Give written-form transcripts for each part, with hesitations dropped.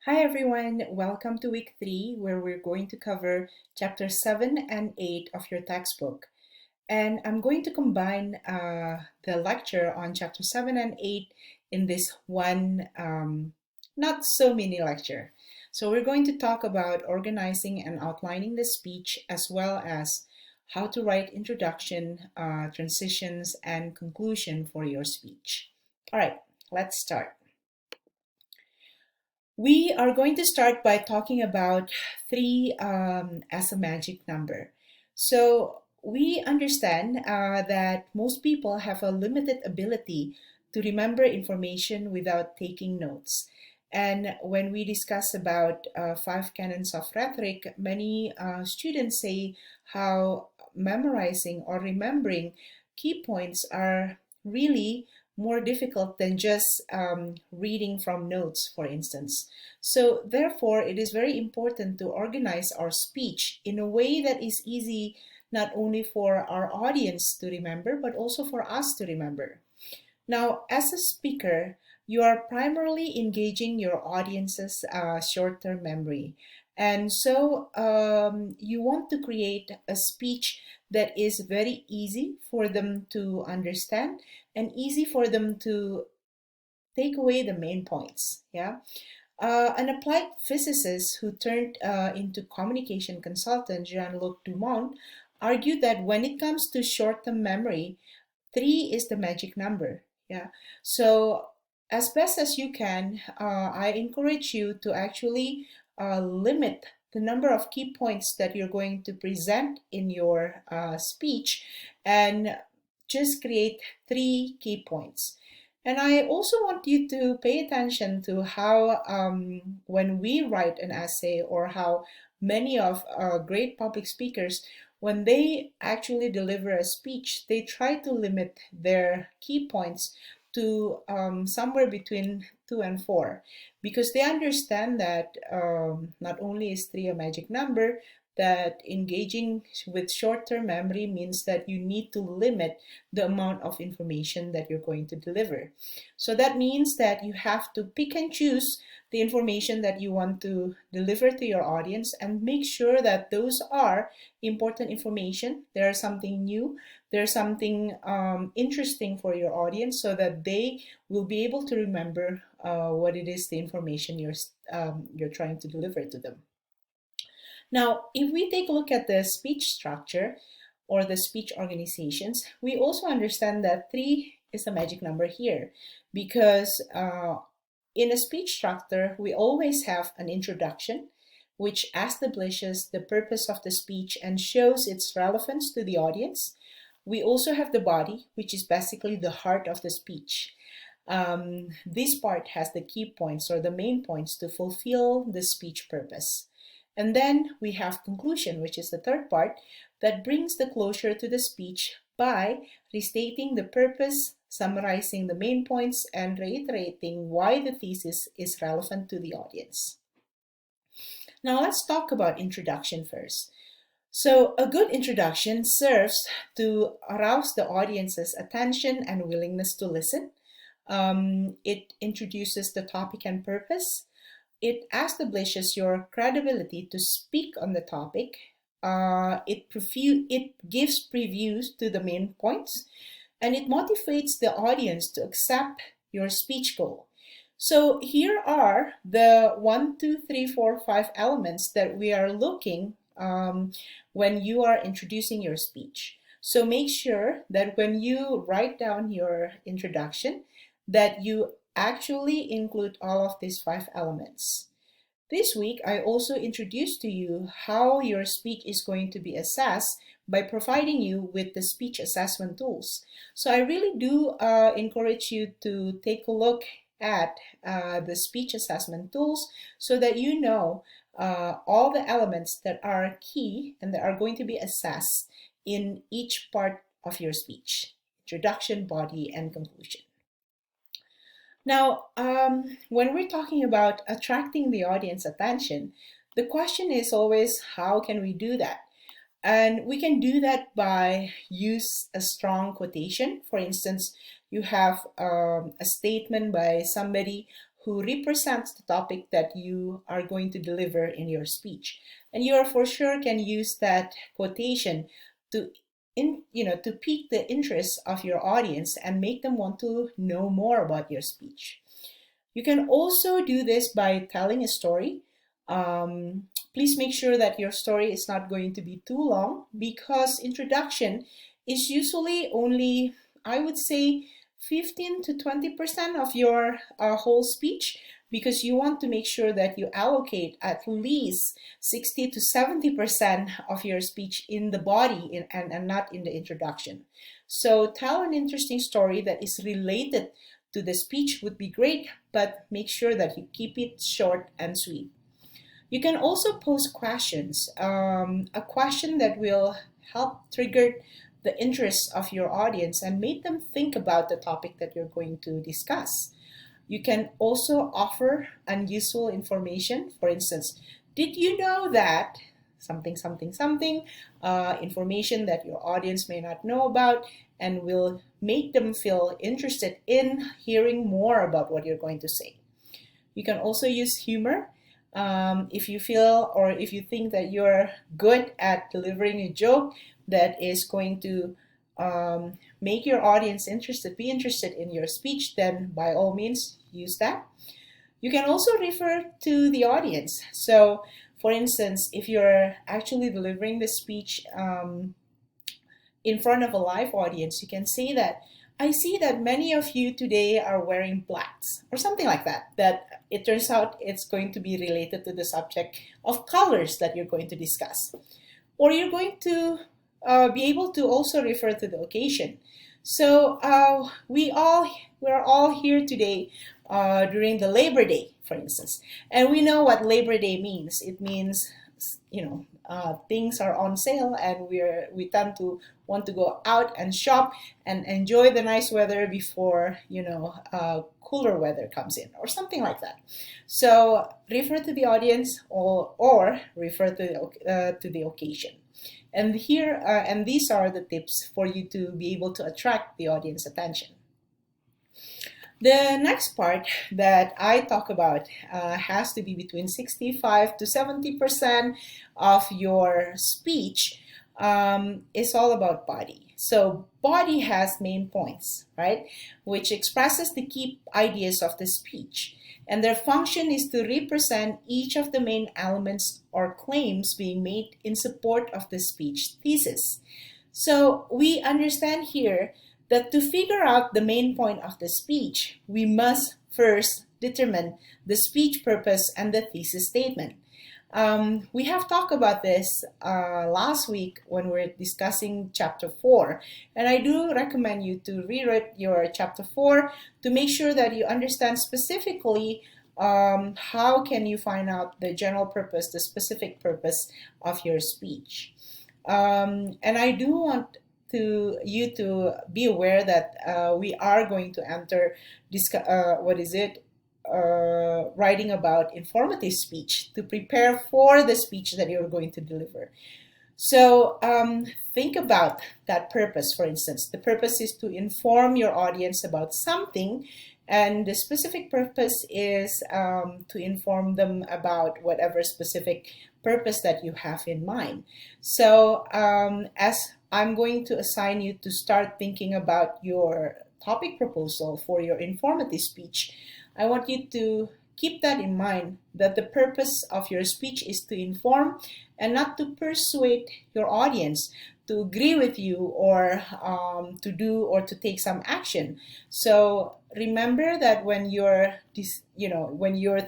Hi everyone, welcome to week 3 where we're going to cover chapter 7 and 8 of your textbook. And I'm going to combine the lecture on chapter 7 and 8 in this one not so mini lecture. So we're going to talk about organizing and outlining the speech as well as how to write introduction, transitions, and conclusion for your speech. All right, let's start. We are going to start by talking about 3 as a magic number. So we understand that most people have a limited ability to remember information without taking notes. And when we discuss about 5 canons of rhetoric, many students say how memorizing or remembering key points are really more difficult than just reading from notes, for instance. So, therefore, it is very important to organize our speech in a way that is easy not only for our audience to remember, but also for us to remember. Now, as a speaker, you are primarily engaging your audience's short term memory. And so you want to create a speech that is very easy for them to understand and easy for them to take away the main points. Yeah. An applied physicist who turned into communication consultant, Jean-Luc Dumont, argued that when it comes to short-term memory, 3 is the magic number. Yeah. So as best as you can, I encourage you to actually limit the number of key points that you're going to present in your speech and just create 3 key points. And I also want you to pay attention to how, when we write an essay, or how many of great public speakers, when they actually deliver a speech, they try to limit their key points to somewhere between 2 and 4, because they understand that not only is 3 a magic number, that engaging with short-term memory means that you need to limit the amount of information that you're going to deliver. So that means that you have to pick and choose the information that you want to deliver to your audience and make sure that those are important information. There's something new, there's something interesting for your audience so that they will be able to remember what it is the information you're trying to deliver to them. Now, if we take a look at the speech structure or the speech organizations, we also understand that 3 is the magic number here because in a speech structure, we always have an introduction, which establishes the purpose of the speech and shows its relevance to the audience. We also have the body, which is basically the heart of the speech. This part has the key points or the main points to fulfill the speech purpose. And then we have conclusion, which is the third part that brings the closure to the speech by restating the purpose, summarizing the main points, and reiterating why the thesis is relevant to the audience. Now let's talk about introduction first. So a good introduction serves to arouse the audience's attention and willingness to listen. It introduces the topic and purpose. It establishes your credibility to speak on the topic. It gives previews to the main points, and it motivates the audience to accept your speech goal. So here are the 1, 2, 3, 4, 5 elements that we are looking when you are introducing your speech. So make sure that when you write down your introduction, that you actually include all of these 5 elements. This week, I also introduced to you how your speech is going to be assessed by providing you with the speech assessment tools. So I really do encourage you to take a look at the speech assessment tools so that you know all the elements that are key and that are going to be assessed in each part of your speech: introduction, body, and conclusion. Now, when we're talking about attracting the audience attention, the question is always, how can we do that? And we can do that by use a strong quotation. For instance, you have a statement by somebody who represents the topic that you are going to deliver in your speech. And you are for sure can use that quotation to to pique the interest of your audience and make them want to know more about your speech. You can also do this by telling a story. Please make sure that your story is not going to be too long, because introduction is usually only, I would say, 15 to 20% of your whole speech, because you want to make sure that you allocate at least 60 to 70% of your speech in the body and not in the introduction. So tell an interesting story that is related to the speech would be great, but make sure that you keep it short and sweet. You can also pose questions, a question that will help trigger the interest of your audience and make them think about the topic that you're going to discuss. You can also offer unusual information. For instance, did you know that something, something, something, information that your audience may not know about, and will make them feel interested in hearing more about what you're going to say. You can also use humor. If you feel or if you think that you're good at delivering a joke that is going to make your audience be interested in your speech, then by all means use that. You can also refer to the audience. So, for instance, if you're actually delivering the speech in front of a live audience, you can say that, I see that many of you today are wearing blacks, or something like that, that it turns out it's going to be related to the subject of colors that you're going to discuss. Or you're going to be able to also refer to the occasion. So we're all here today during the Labor Day, for instance, and we know what Labor Day means. It means, things are on sale, and we tend to want to go out and shop and enjoy the nice weather before cooler weather comes in, or something like that. So refer to the audience, or refer to the occasion. And these are the tips for you to be able to attract the audience attention. The next part that I talk about has to be between 65 to 70% of your speech is all about body. So body has main points, right, which expresses the key ideas of the speech. And their function is to represent each of the main elements or claims being made in support of the speech thesis. So we understand here that to figure out the main point of the speech, we must first determine the speech purpose and the thesis statement. We have talked about this last week when we were discussing chapter 4, and I do recommend you to reread your chapter 4 to make sure that you understand specifically how can you find out the general purpose, the specific purpose of your speech. And I do want you to be aware that we are going to enter writing about informative speech to prepare for the speech that you're going to deliver. So think about that purpose. For instance, the purpose is to inform your audience about something, and the specific purpose is to inform them about whatever specific purpose that you have in mind. So as I'm going to assign you to start thinking about your topic proposal for your informative speech, I want you to keep that in mind, that the purpose of your speech is to inform and not to persuade your audience to agree with you or to do or to take some action. So remember that when you're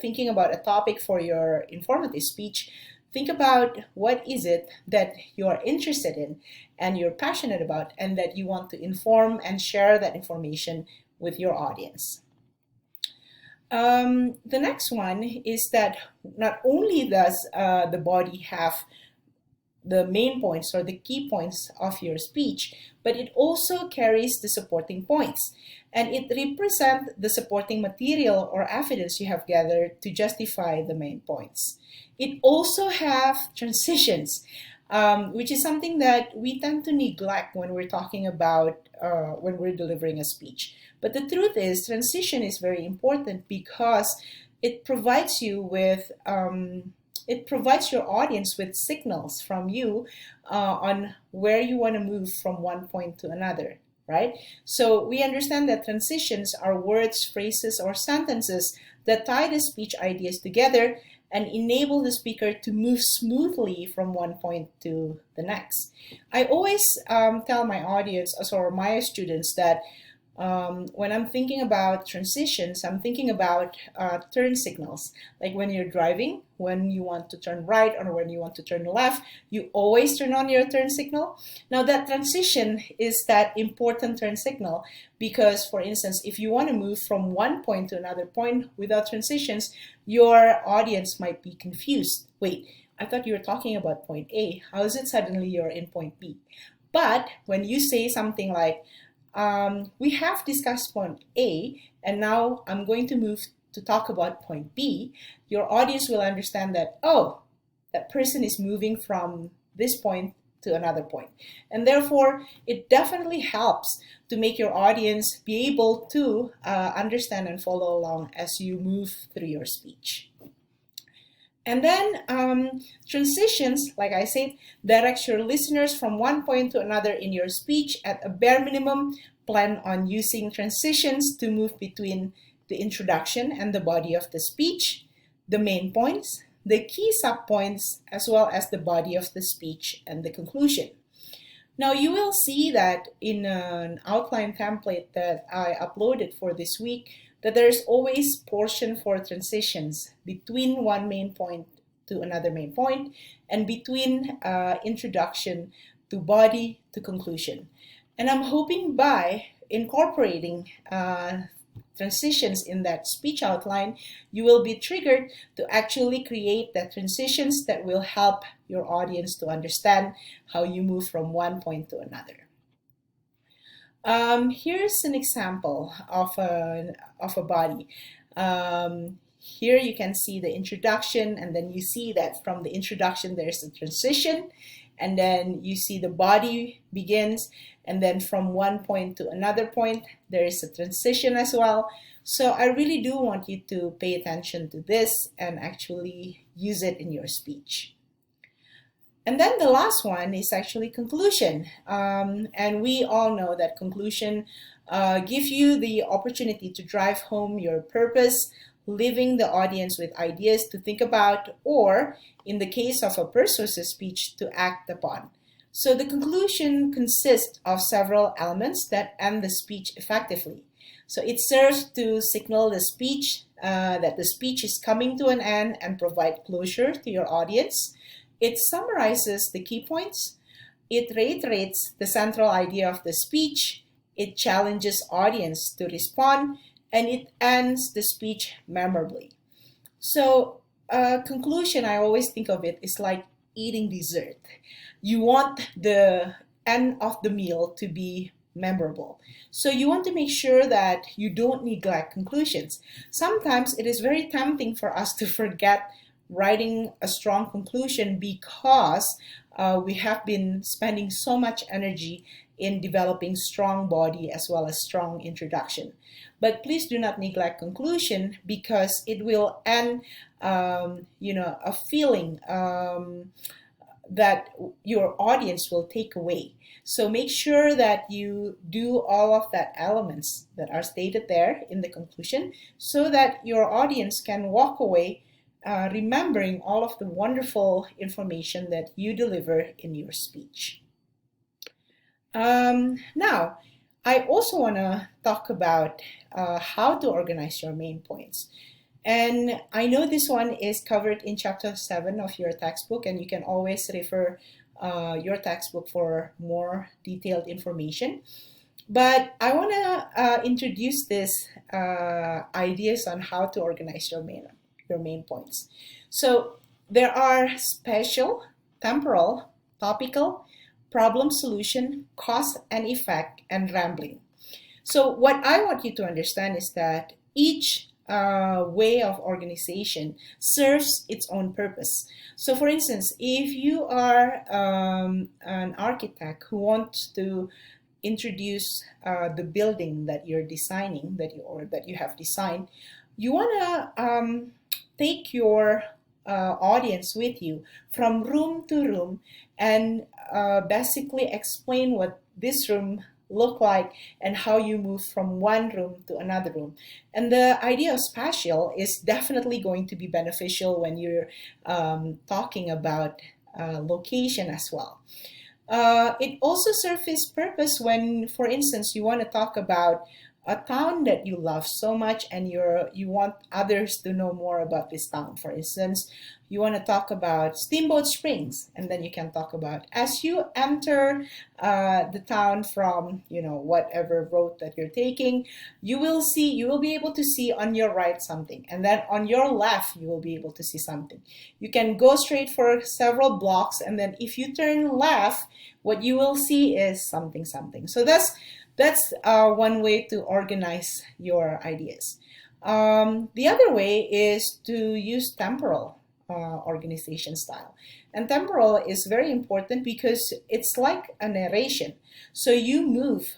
thinking about a topic for your informative speech, think about what is it that you're interested in and you're passionate about, and that you want to inform and share that information with your audience. The next one is that not only does the body have the main points or the key points of your speech, but it also carries the supporting points, and it represents the supporting material or evidence you have gathered to justify the main points. It also have transitions, which is something that we tend to neglect when we're talking about when we're delivering a speech. But the truth is, transition is very important because it provides you with it provides your audience with signals from you on where you want to move from one point to another, right? So we understand that transitions are words, phrases, or sentences that tie the speech ideas together and enable the speaker to move smoothly from one point to the next. I always tell my audience or my students that when I'm thinking about transitions, I'm thinking about turn signals. Like when you're driving, when you want to turn right or when you want to turn left, you always turn on your turn signal. Now that transition is that important turn signal because, for instance, if you want to move from one point to another point without transitions, your audience might be confused. Wait, I thought you were talking about point A. How is it suddenly you're in point B? But when you say something like, we have discussed point A, and now I'm going to move to talk about point B, your audience will understand that, oh, that person is moving from this point to another point. And therefore, it definitely helps to make your audience be able to understand and follow along as you move through your speech. And then transitions, like I said, directs your listeners from one point to another in your speech. At a bare minimum, plan on using transitions to move between the introduction and the body of the speech, the main points, the key subpoints, as well as the body of the speech and the conclusion. Now you will see that in an outline template that I uploaded for this week, that there's always portion for transitions between one main point to another main point and between introduction to body to conclusion. And I'm hoping by incorporating transitions in that speech outline, you will be triggered to actually create the transitions that will help your audience to understand how you move from one point to another. Here's an example of a body. Here you can see the introduction, and then you see that from the introduction there's a transition, and then you see the body begins, and then from one point to another point there is a transition as well. So I really do want you to pay attention to this and actually use it in your speech. And then the last one is actually conclusion. And we all know that conclusion gives you the opportunity to drive home your purpose, leaving the audience with ideas to think about, or in the case of a persuasive speech, to act upon. So the conclusion consists of several elements that end the speech effectively. So it serves to signal the speech that the speech is coming to an end and provide closure to your audience. It summarizes the key points, it reiterates the central idea of the speech, it challenges audience to respond, and it ends the speech memorably. So conclusion, I always think of it is like eating dessert. You want the end of the meal to be memorable. So you want to make sure that you don't neglect conclusions. Sometimes it is very tempting for us to forget writing a strong conclusion because we have been spending so much energy in developing strong body as well as strong introduction. But please do not neglect conclusion because it will end, a feeling that your audience will take away. So make sure that you do all of that elements that are stated there in the conclusion so that your audience can walk away remembering all of the wonderful information that you deliver in your speech. Now, I also want to talk about how to organize your main points. And I know this one is covered in chapter 7 of your textbook, and you can always refer your textbook for more detailed information. But I want to introduce these ideas on how to organize your main points. So there are spatial, temporal, topical, problem solution, cause and effect, and rambling. So what I want you to understand is that each way of organization serves its own purpose. So for instance, if you are an architect who wants to introduce the building that you're designing, that you have designed, you want to take your audience with you from room to room and basically explain what this room look like and how you move from one room to another room. And the idea of spatial is definitely going to be beneficial when you're talking about location as well. It also serves its purpose when, for instance, you want to talk about a town that you love so much and you want others to know more about this town. For instance, you want to talk about Steamboat Springs, and then you can talk about as you enter the town from whatever road that you're taking, you will be able to see on your right something, and then on your left you will be able to see something. You can go straight for several blocks, and then if you turn left, what you will see is something something. So that's one way to organize your ideas. The other way is to use temporal organization style. And temporal is very important because it's like a narration. So you move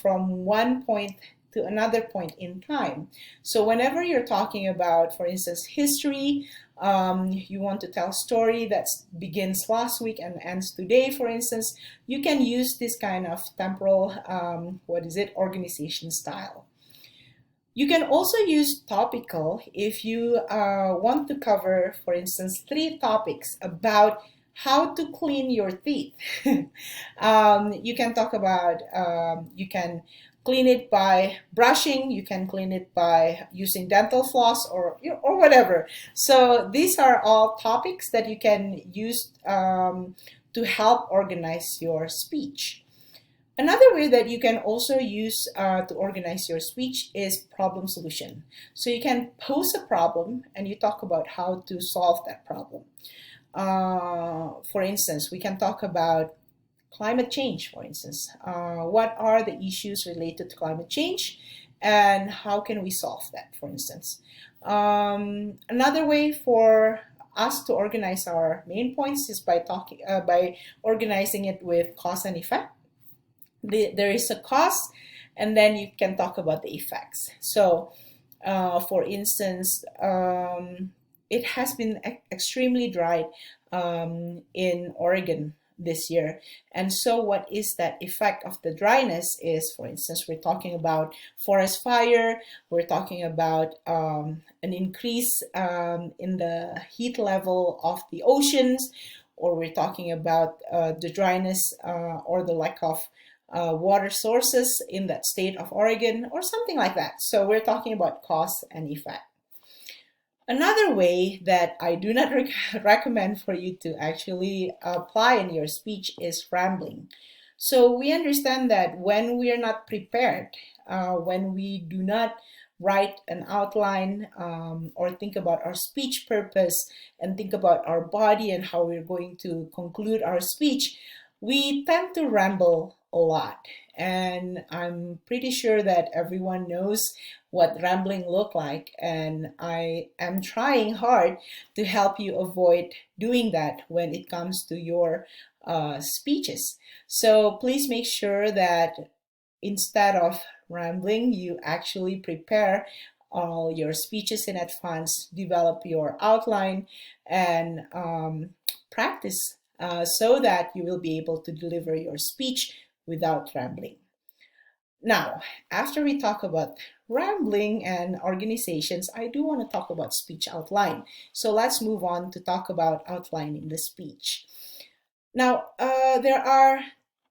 from one point to another point in time. So whenever you're talking about, for instance, history, you want to tell a story that begins last week and ends today, for instance, you can use this kind of temporal, organization style. You can also use topical if you want to cover, for instance, 3 topics about how to clean your teeth. You can talk about, you can clean it by brushing, you can clean it by using dental floss or whatever. So these are all topics that you can use to help organize your speech. Another way that you can also use to organize your speech is problem solution. So you can pose a problem and you talk about how to solve that problem. For instance, we can talk about climate change, for instance. What are the issues related to climate change and how can we solve that, for instance? Another way for us to organize our main points is by organizing it with cause and effect. There is a cause, and then you can talk about the effects. So, for instance, it has been extremely dry in Oregon this year. And so what is that effect of the dryness is, for instance, we're talking about forest fire, we're talking about an increase in the heat level of the oceans, or we're talking about the dryness or the lack of water sources in that state of Oregon or something like that. So we're talking about cause and effect. Another way that I do not recommend for you to actually apply in your speech is rambling. So we understand that when we are not prepared, when we do not write an outline or think about our speech purpose and think about our body and how we're going to conclude our speech, we tend to ramble a lot. And I'm pretty sure that everyone knows what rambling look like, and I am trying hard to help you avoid doing that when it comes to your speeches. So please make sure that instead of rambling, you actually prepare all your speeches in advance, develop your outline, and practice so that you will be able to deliver your speech without rambling. Now, after we talk about rambling and organizations, I do want to talk about speech outline. So let's move on to talk about outlining the speech. Now, there are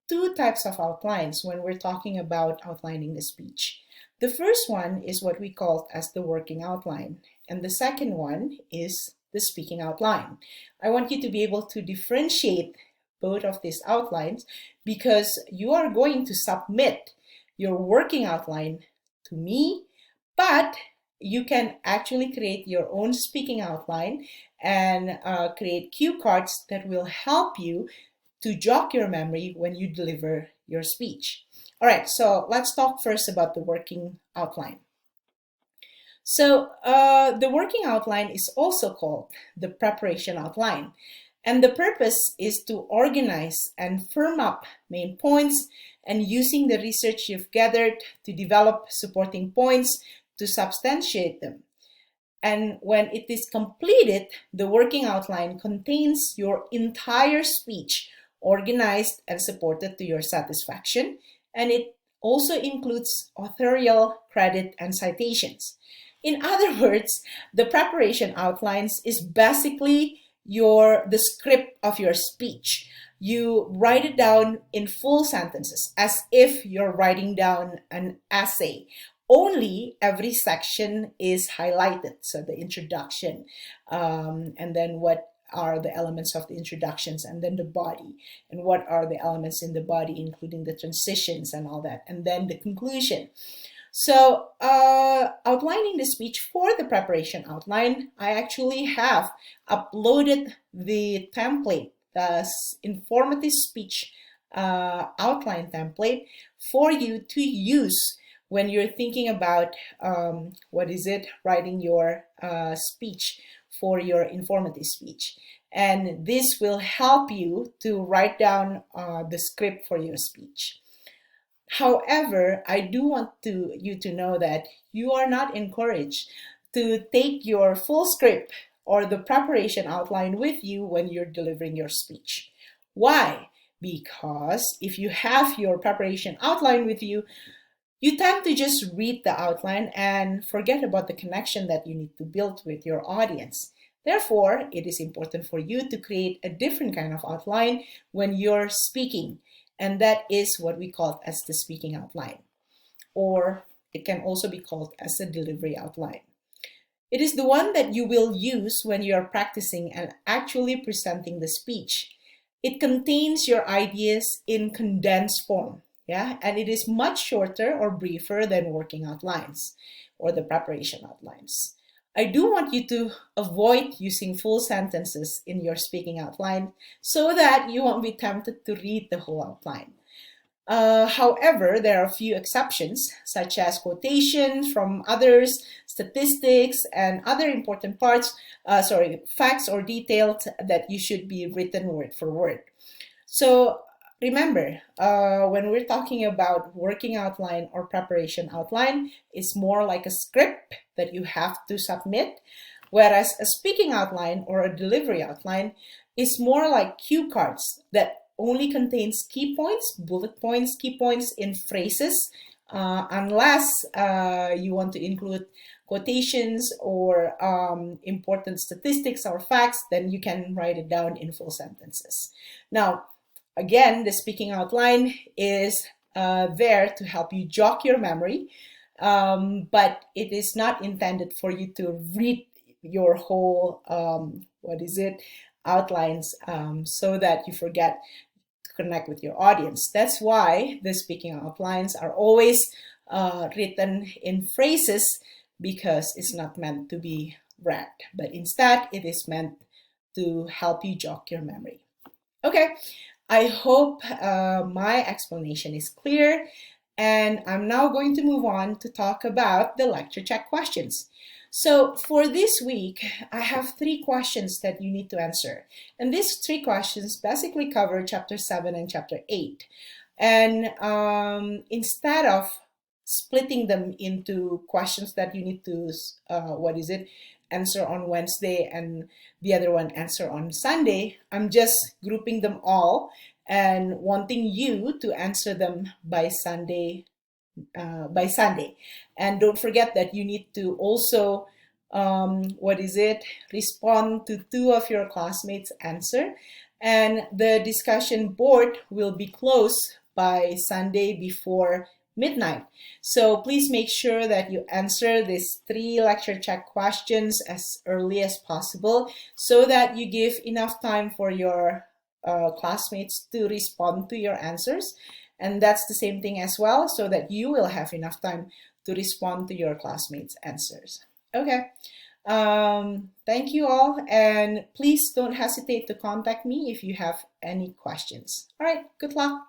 2 types of outlines when we're talking about outlining the speech. The first one is what we call as the working outline, and the second one is the speaking outline. I want you to be able to differentiate both of these outlines because you are going to submit your working outline to me, but you can actually create your own speaking outline and create cue cards that will help you to jog your memory when you deliver your speech. All right, so let's talk first about the working outline. So the working outline is also called the preparation outline. And the purpose is to organize and firm up main points and using the research you've gathered to develop supporting points to substantiate them. And when it is completed, the working outline contains your entire speech, organized and supported to your satisfaction, and it also includes authorial credit and citations. In other words, the preparation outlines is basically the script of your speech. You write it down in full sentences as if you're writing down an essay. Only every section is highlighted. So the introduction, and then what are the elements of the introductions, and then the body, and what are the elements in the body, including the transitions and all that, and then the conclusion. So outlining the speech for the preparation outline, I actually have uploaded the template, the informative speech outline template for you to use when you're thinking about writing your speech for your informative speech. And this will help you to write down the script for your speech. However, I do want you to know that you are not encouraged to take your full script or the preparation outline with you when you're delivering your speech. Why? Because if you have your preparation outline with you, you tend to just read the outline and forget about the connection that you need to build with your audience. Therefore, it is important for you to create a different kind of outline when you're speaking. And that is what we call as the speaking outline, or it can also be called as a delivery outline. It is the one that you will use when you are practicing and actually presenting the speech. It contains your ideas in condensed form, and it is much shorter or briefer than working outlines or the preparation outlines. I do want you to avoid using full sentences in your speaking outline so that you won't be tempted to read the whole outline. However, there are a few exceptions, such as quotations from others, statistics, and other important facts or details that you should be written word for word. So remember, when we're talking about working outline or preparation outline, it's more like a script that you have to submit, whereas a speaking outline or a delivery outline is more like cue cards that only contains key points, bullet points, key points in phrases, unless you want to include quotations or important statistics or facts, then you can write it down in full sentences. Now, again, the speaking outline is there to help you jog your memory, but it is not intended for you to read your whole, outlines so that you forget to connect with your audience. That's why the speaking outlines are always written in phrases, because it's not meant to be read, but instead it is meant to help you jog your memory. Okay. I hope my explanation is clear, and I'm now going to move on to talk about the lecture check questions. So for this week, I have 3 questions that you need to answer. And these 3 questions basically cover Chapter 7 and Chapter 8. And instead of splitting them into questions that you need to, answer on Wednesday and the other one answer on Sunday, I'm just grouping them all and wanting you to answer them by Sunday. And don't forget that you need to also respond to 2 of your classmates' answer, and the discussion board will be closed by Sunday before midnight. So please make sure that you answer these 3 lecture check questions as early as possible so that you give enough time for your classmates to respond to your answers. And that's the same thing as well, so that you will have enough time to respond to your classmates' answers. Okay. Thank you all, and please don't hesitate to contact me if you have any questions. All right, good luck.